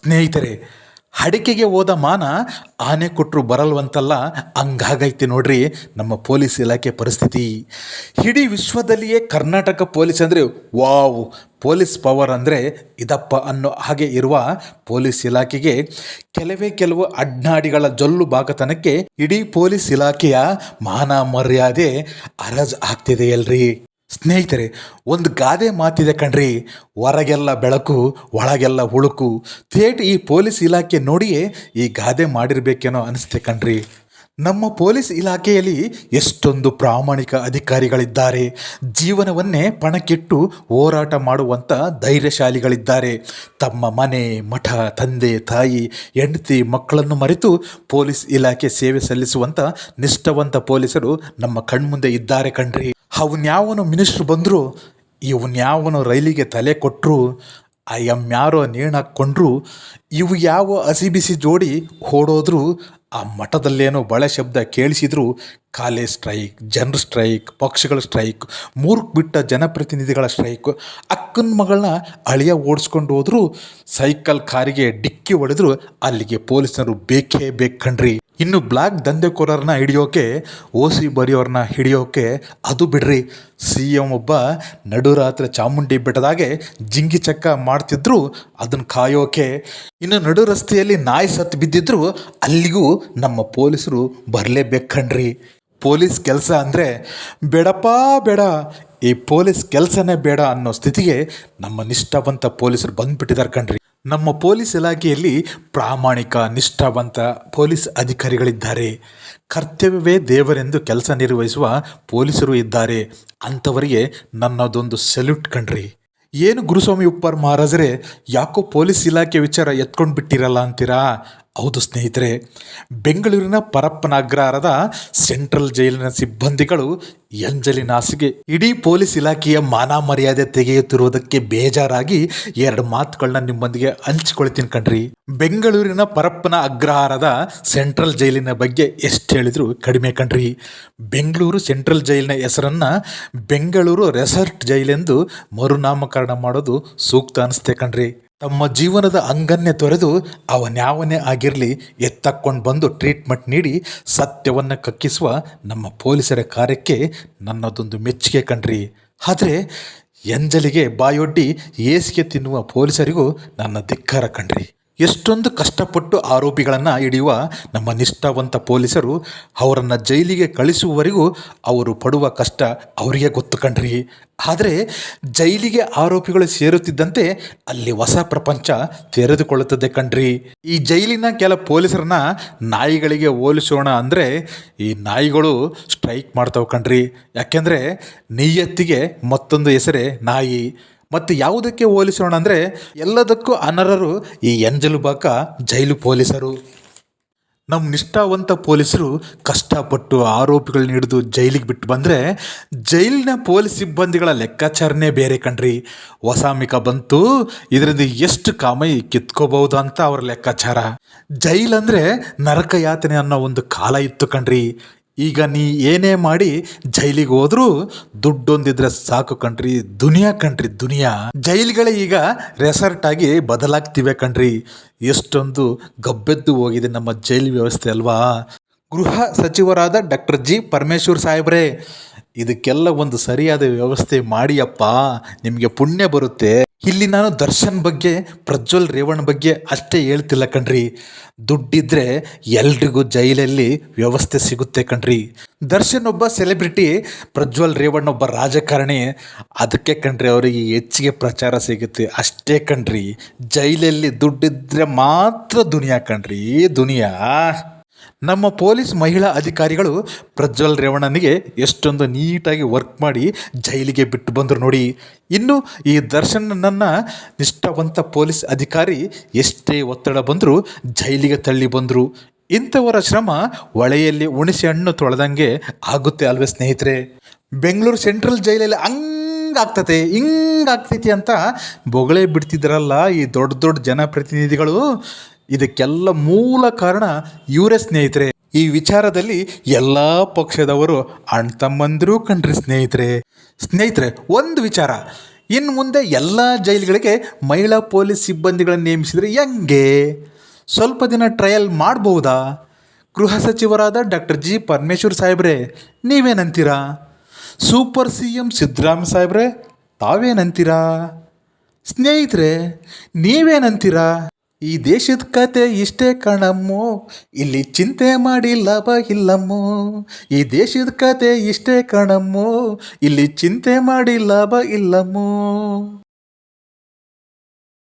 ಸ್ನೇಹಿತರೆ, ಅಡಿಕೆಗೆ ಹೋದ ಮಾನ ಆನೆ ಕೊಟ್ಟರು ಬರಲ್ವಂತಲ್ಲ, ಹಂಗಾಗೈತಿ ನೋಡ್ರಿ ನಮ್ಮ ಪೊಲೀಸ್ ಇಲಾಖೆ ಪರಿಸ್ಥಿತಿ. ಇಡೀ ವಿಶ್ವದಲ್ಲಿಯೇ ಕರ್ನಾಟಕ ಪೊಲೀಸ್ ಅಂದರೆ ವಾವ್, ಪೊಲೀಸ್ ಪವರ್ ಅಂದರೆ ಇದಪ್ಪ ಅನ್ನೋ ಹಾಗೆ ಇರುವ ಪೊಲೀಸ್ ಇಲಾಖೆಗೆ ಕೆಲವು ಅಡ್ನಾಡಿಗಳ ಜೊಲ್ಲು ಬಾಕತನಕ್ಕೆ ಇಡೀ ಪೊಲೀಸ್ ಇಲಾಖೆಯ ಮಾನ ಮರ್ಯಾದೆ ಹರಾಜ್ ಆಗ್ತಿದೆಯಲ್ರಿ. ಸ್ನೇಹಿತರೆ, ಒಂದು ಗಾದೆ ಮಾತಿದೆ ಕಣ್ರಿ, ಹೊರಗೆಲ್ಲ ಬೆಳಕು ಒಳಗೆಲ್ಲ ಹುಳುಕು. ಥೇಟ್ ಈ ಪೊಲೀಸ್ ಇಲಾಖೆ ನೋಡಿಯೇ ಈ ಗಾದೆ ಮಾಡಿರ್ಬೇಕೇನೋ ಅನಿಸುತ್ತೆ ಕಣ್ರಿ. ನಮ್ಮ ಪೊಲೀಸ್ ಇಲಾಖೆಯಲ್ಲಿ ಎಷ್ಟೊಂದು ಪ್ರಾಮಾಣಿಕ ಅಧಿಕಾರಿಗಳಿದ್ದಾರೆ, ಜೀವನವನ್ನೇ ಪಣಕ್ಕಿಟ್ಟು ಹೋರಾಟ ಮಾಡುವಂಥ ಧೈರ್ಯಶಾಲಿಗಳಿದ್ದಾರೆ. ತಮ್ಮ ಮನೆ ಮಠ ತಂದೆ ತಾಯಿ ಹೆಂಡತಿ ಮಕ್ಕಳನ್ನು ಮರೆತು ಪೊಲೀಸ್ ಇಲಾಖೆ ಸೇವೆ ಸಲ್ಲಿಸುವಂಥ ನಿಷ್ಠಾವಂತ ಪೊಲೀಸರು ನಮ್ಮ ಕಣ್ಮುಂದೆ ಇದ್ದಾರೆ ಕಣ್ರಿ. ಅವನ್ಯಾವನು ಮಿನಿಸ್ಟ್ರು ಬಂದರು, ಇವನ್ಯಾವನು ರೈಲಿಗೆ ತಲೆ ಕೊಟ್ಟರು, ಯಾರೋ ನೇಣು ಹಾಕ್ಕೊಂಡ್ರು, ಇವು ಯಾವ ಹಸಿ ಬಿಸಿ ಜೋಡಿ ಓಡೋದ್ರು, ಆ ಮಠದಲ್ಲೇನೋ ಬಳೆ ಶಬ್ದ ಕೇಳಿಸಿದ್ರು, ಕಾಲೇಜ್ ಸ್ಟ್ರೈಕ್, ಜನರ ಸ್ಟ್ರೈಕ್, ಪಕ್ಷಗಳ ಸ್ಟ್ರೈಕ್, ಮೂರ್ಖ ಬಿಟ್ಟ ಜನಪ್ರತಿನಿಧಿಗಳ ಸ್ಟ್ರೈಕ್, ಅಕ್ಕನ ಮಗಳನ್ನ ಅಳಿಯ ಓಡಿಸ್ಕೊಂಡು ಹೋದ್ರು, ಸೈಕಲ್ ಕಾರಿಗೆ ಡಿಕ್ಕಿ ಹೊಡೆದ್ರು, ಅಲ್ಲಿಗೆ ಪೊಲೀಸರು ಬೇಕೇ ಕಣ್ರಿ. ಇನ್ನು ಬ್ಲಾಕ್ ದಂಧೆಕೋರರನ್ನ ಹಿಡಿಯೋಕೆ, ಓಸಿ ಬರೆಯೋರನ್ನ ಹಿಡಿಯೋಕೆ ಅದು ಬಿಡ್ರಿ, CM ಒಬ್ಬ ನಡುರಾತ್ರಿ ಚಾಮುಂಡಿ ಬೆಟ್ಟದಾಗೆ ಜಿಂಗಿ ಚಕ್ಕ ಮಾಡ್ತಿದ್ರು, ಅದನ್ನು ಕಾಯೋಕೆ. ಇನ್ನು ನಡು ರಸ್ತೆಯಲ್ಲಿ ನಾಯಿ ಸತ್ತು ಬಿದ್ದಿದ್ರು, ಅಲ್ಲಿಗೂ ನಮ್ಮ ಪೊಲೀಸರು ಬರಲೇಬೇಕಣ್ರಿ. ಪೊಲೀಸ್ ಕೆಲಸ ಅಂದರೆ ಬೇಡಪ್ಪ ಬೇಡ, ಈ ಪೊಲೀಸ್ ಕೆಲಸನೇ ಬೇಡ ಅನ್ನೋ ಸ್ಥಿತಿಗೆ ನಮ್ಮ ನಿಷ್ಠಾವಂತ ಪೊಲೀಸರು ಬಂದುಬಿಟ್ಟಿದ್ದಾರೆ ಕಣ್ರಿ. ನಮ್ಮ ಪೊಲೀಸ್ ಇಲಾಖೆಯಲ್ಲಿ ಪ್ರಾಮಾಣಿಕ ನಿಷ್ಠಾವಂತ ಪೊಲೀಸ್ ಅಧಿಕಾರಿಗಳಿದ್ದಾರೆ. ಕರ್ತವ್ಯವೇ ದೇವರೆಂದು ಕೆಲಸ ನಿರ್ವಹಿಸುವ ಪೊಲೀಸರು ಇದ್ದಾರೆ. ಅಂಥವರಿಗೆ ನನ್ನದೊಂದು ಸೆಲ್ಯೂಟ್ ಕಣ್ರಿ. ಏನು ಗುರುಸ್ವಾಮಿ ಉಪ್ಪಾರ್ ಮಹಾರಾಜರೇ, ಯಾಕೋ ಪೊಲೀಸ್ ಇಲಾಖೆ ವಿಚಾರ ಎತ್ಕೊಂಡು ಬಿಟ್ಟಿರಲ್ಲ ಅಂತೀರಾ? ಹೌದು ಸ್ನೇಹಿತರೆ, ಬೆಂಗಳೂರಿನ ಪರಪ್ಪನ ಅಗ್ರಹಾರದ ಸೆಂಟ್ರಲ್ ಜೈಲಿನ ಸಿಬ್ಬಂದಿಗಳು ಎಂಜಲಿನಾಸಿಗೆ ಇಡೀ ಪೊಲೀಸ್ ಇಲಾಖೆಯ ಮಾನ ಮರ್ಯಾದೆ ತೆಗೆಯುತ್ತಿರುವುದಕ್ಕೆ ಬೇಜಾರಾಗಿ 2 ಮಾತುಗಳನ್ನ ನಿಮ್ಮೊಂದಿಗೆ ಹಂಚಿಕೊಳ್ತೀನಿ ಕಣ್ರಿ. ಬೆಂಗಳೂರಿನ ಪರಪ್ಪನ ಅಗ್ರಹಾರದ ಸೆಂಟ್ರಲ್ ಜೈಲಿನ ಬಗ್ಗೆ ಎಷ್ಟು ಹೇಳಿದ್ರು ಕಡಿಮೆ ಕಣ್ರಿ. ಬೆಂಗಳೂರು ಸೆಂಟ್ರಲ್ ಜೈಲಿನ ಹೆಸರನ್ನ ಬೆಂಗಳೂರು ರೆಸಾರ್ಟ್ ಜೈಲೆಂದು ಮರುನಾಮಕರಣ ಮಾಡೋದು ಸೂಕ್ತ ಅನಿಸುತ್ತೆ ಕಣ್ರಿ. ತಮ್ಮ ಜೀವನದ ಅಂಗನ್ಯ ತೊರೆದು ಅವನ್ಯಾವನೇ ಆಗಿರಲಿ ಎತ್ತಕ್ಕೊಂಡು ಬಂದು ಟ್ರೀಟ್ಮೆಂಟ್ ನೀಡಿ ಸತ್ಯವನ್ನು ಕಕ್ಕಿಸುವ ನಮ್ಮ ಪೊಲೀಸರ ಕಾರ್ಯಕ್ಕೆ ನನ್ನದೊಂದು ಮೆಚ್ಚುಗೆ ಕಣ್ರಿ. ಆದರೆ ಎಂಜಲಿಗೆ ಬಾಯೊಡ್ಡಿ ಏಸಿಗೆ ತಿನ್ನುವ ಪೊಲೀಸರಿಗೂ ನನ್ನ ಧಿಕ್ಕಾರ ಕಣ್ರಿ. ಎಷ್ಟೊಂದು ಕಷ್ಟಪಟ್ಟು ಆರೋಪಿಗಳನ್ನು ಹಿಡಿಯುವ ನಮ್ಮ ನಿಷ್ಠಾವಂತ ಪೊಲೀಸರು ಅವರನ್ನು ಜೈಲಿಗೆ ಕಳಿಸುವವರೆಗೂ ಅವರು ಪಡುವ ಕಷ್ಟ ಅವರಿಗೆ ಗೊತ್ತು ಕಣ್ರಿ. ಆದರೆ ಜೈಲಿಗೆ ಆರೋಪಿಗಳು ಸೇರುತ್ತಿದ್ದಂತೆ ಅಲ್ಲಿ ಹೊಸ ಪ್ರಪಂಚ ತೆರೆದುಕೊಳ್ಳುತ್ತದೆ ಕಣ್ರಿ. ಈ ಜೈಲಿನ ಕೆಲ ಪೊಲೀಸರನ್ನ ನಾಯಿಗಳಿಗೆ ಹೋಲಿಸೋಣ ಅಂದರೆ ಈ ನಾಯಿಗಳು ಸ್ಟ್ರೈಕ್ ಮಾಡ್ತಾವೆ ಕಣ್ರಿ. ಯಾಕೆಂದರೆ ನಿಯತ್ತಿಗೆ ಮತ್ತೊಂದು ಹೆಸರೇ ನಾಯಿ. ಮತ್ತು ಯಾವುದಕ್ಕೆ ಹೋಲಿಸೋಣ ಅಂದರೆ ಎಲ್ಲದಕ್ಕೂ ಅನರ್ಹರು ಈ ಎಂಜಲು ಬಾಕ ಜೈಲು ಪೊಲೀಸರು. ನಮ್ಮ ನಿಷ್ಠಾವಂತ ಪೊಲೀಸರು ಕಷ್ಟಪಟ್ಟು ಆರೋಪಿಗಳನ್ನ ಹಿಡಿದು ಜೈಲಿಗೆ ಬಿಟ್ಟು ಬಂದರೆ ಜೈಲಿನ ಪೊಲೀಸ್ ಸಿಬ್ಬಂದಿಗಳ ಲೆಕ್ಕಾಚಾರನೇ ಬೇರೆ ಕಣ್ರಿ. ಹೊಸಾಮಿಕ ಬಂತು, ಇದರಿಂದ ಎಷ್ಟು ಕಾಮೈ ಕಿತ್ಕೋಬಹುದು ಅಂತ ಅವ್ರ ಲೆಕ್ಕಾಚಾರ. ಜೈಲಂದರೆ ನರಕ ಯಾತನೆ ಅನ್ನೋ ಒಂದು ಕಾಲ ಇತ್ತು ಕಣ್ರಿ. ಈಗ ನೀ ಏನೇ ಮಾಡಿ ಜೈಲಿಗೆ ಹೋದ್ರೂ ದುಡ್ಡೊಂದಿದ್ರೆ ಸಾಕು ಕಣ್ರಿ. ದುನಿಯಾ ಕಣ್ರಿ, ದುನಿಯಾ. ಜೈಲ್ಗಳೇ ಈಗ ರೆಸಾರ್ಟ್ ಆಗಿ ಬದಲಾಗ್ತಿವೆ ಕಣ್ರಿ. ಎಷ್ಟೊಂದು ಗಬ್ಬೆದ್ದು ಹೋಗಿದೆ ನಮ್ಮ ಜೈಲು ವ್ಯವಸ್ಥೆ ಅಲ್ವಾ. ಗೃಹ ಸಚಿವರಾದ ಡಾಕ್ಟರ್ G. ಪರಮೇಶ್ವರ್ ಸಾಹೇಬ್ರೇ, ಇದಕ್ಕೆಲ್ಲ ಒಂದು ಸರಿಯಾದ ವ್ಯವಸ್ಥೆ ಮಾಡಿಯಪ್ಪ, ನಿಮಗೆ ಪುಣ್ಯ ಬರುತ್ತೆ. ಇಲ್ಲಿ ನಾನು ದರ್ಶನ್ ಬಗ್ಗೆ ಪ್ರಜ್ವಲ್ ರೇವಣ್ಣ ಬಗ್ಗೆ ಅಷ್ಟೇ ಹೇಳ್ತಿಲ್ಲ ಕಣ್ರಿ. ದುಡ್ಡಿದ್ರೆ ಎಲ್ರಿಗೂ ಜೈಲಲ್ಲಿ ವ್ಯವಸ್ಥೆ ಸಿಗುತ್ತೆ ಕಣ್ರಿ. ದರ್ಶನ್ ಒಬ್ಬ ಸೆಲೆಬ್ರಿಟಿ, ಪ್ರಜ್ವಲ್ ರೇವಣ್ಣ ಒಬ್ಬ ರಾಜಕಾರಣಿ. ಅದಕ್ಕೆ ಕಣ್ರಿ ಅವರಿಗೆ ಹೆಚ್ಚಿಗೆ ಪ್ರಚಾರ ಸಿಗುತ್ತೆ ಅಷ್ಟೇ ಕಣ್ರಿ. ಜೈಲಲ್ಲಿ ದುಡ್ಡಿದ್ರೆ ಮಾತ್ರ ದುನಿಯಾ ಕಣ್ರಿ, ದುನಿಯಾ. ನಮ್ಮ ಪೊಲೀಸ್ ಮಹಿಳಾ ಅಧಿಕಾರಿಗಳು ಪ್ರಜ್ವಲ್ ರೇವಣ್ಣನಿಗೆ ಎಷ್ಟೊಂದು ನೀಟಾಗಿ ವರ್ಕ್ ಮಾಡಿ ಜೈಲಿಗೆ ಬಿಟ್ಟು ಬಂದರು ನೋಡಿ. ಇನ್ನು ಈ ದರ್ಶನನ್ನು ನಿಷ್ಠಾವಂತ ಪೊಲೀಸ್ ಅಧಿಕಾರಿ ಎಷ್ಟೇ ಒತ್ತಡ ಬಂದರೂ ಜೈಲಿಗೆ ತಳ್ಳಿ ಬಂದರು. ಇಂಥವರ ಶ್ರಮ ಹೊಳೆಯಲ್ಲಿ ಹುಣಸೆ ಹಣ್ಣು ತೊಳೆದಂಗೆ ಆಗುತ್ತೆ ಅಲ್ವೇ ಸ್ನೇಹಿತರೆ. ಬೆಂಗಳೂರು ಸೆಂಟ್ರಲ್ ಜೈಲಲ್ಲಿ ಹಂಗಾಗ್ತತೆ ಹಿಂಗಾಗ್ತೈತಿ ಅಂತ ಬೊಗಳೆ ಬಿಡ್ತಿದ್ರಲ್ಲ ಈ ದೊಡ್ಡ ಜನಪ್ರತಿನಿಧಿಗಳು. ಇದಕ್ಕೆಲ್ಲ ಮೂಲ ಕಾರಣ ಇವರೇ ಸ್ನೇಹಿತರೆ. ಈ ವಿಚಾರದಲ್ಲಿ ಎಲ್ಲ ಪಕ್ಷದವರು ಅಣ್ಣ ತಮ್ಮಂದಿರೂ ಕಣ್ರಿ ಸ್ನೇಹಿತರೆ. ಒಂದು ವಿಚಾರ, ಇನ್ನು ಮುಂದೆ ಎಲ್ಲ ಜೈಲುಗಳಿಗೆ ಮಹಿಳಾ ಪೊಲೀಸ್ ಸಿಬ್ಬಂದಿಗಳನ್ನು ನೇಮಿಸಿದರೆ ಹೆಂಗೆ? ಸ್ವಲ್ಪ ದಿನ ಟ್ರಯಲ್ ಮಾಡ್ಬೋದಾ? ಗೃಹ ಸಚಿವರಾದ ಡಾಕ್ಟರ್ ಜಿ ಪರಮೇಶ್ವರ್ ಸಾಹೇಬ್ರೆ ನೀವೇನಂತೀರಾ? ಸೂಪರ್ CM ಸಿದ್ದರಾಮಯ್ಯ ಸಾಹೇಬ್ರೆ ತಾವೇನಂತೀರಾ? ಸ್ನೇಹಿತರೆ ನೀವೇನಂತೀರಾ? ಈ ದೇಶದ ಕತೆ ಇಷ್ಟೇ ಕಣಮ್ಮೋ, ಇಲ್ಲಿ ಚಿಂತೆ ಮಾಡಿ ಲಾಭ ಇಲ್ಲಮ್ಮೋ. ಈ ದೇಶದ ಕತೆ ಇಷ್ಟೇ ಕಣಮ್ಮೋ, ಇಲ್ಲಿ ಚಿಂತೆ ಮಾಡಿ ಲಾಭ ಇಲ್ಲಮ್ಮೋ.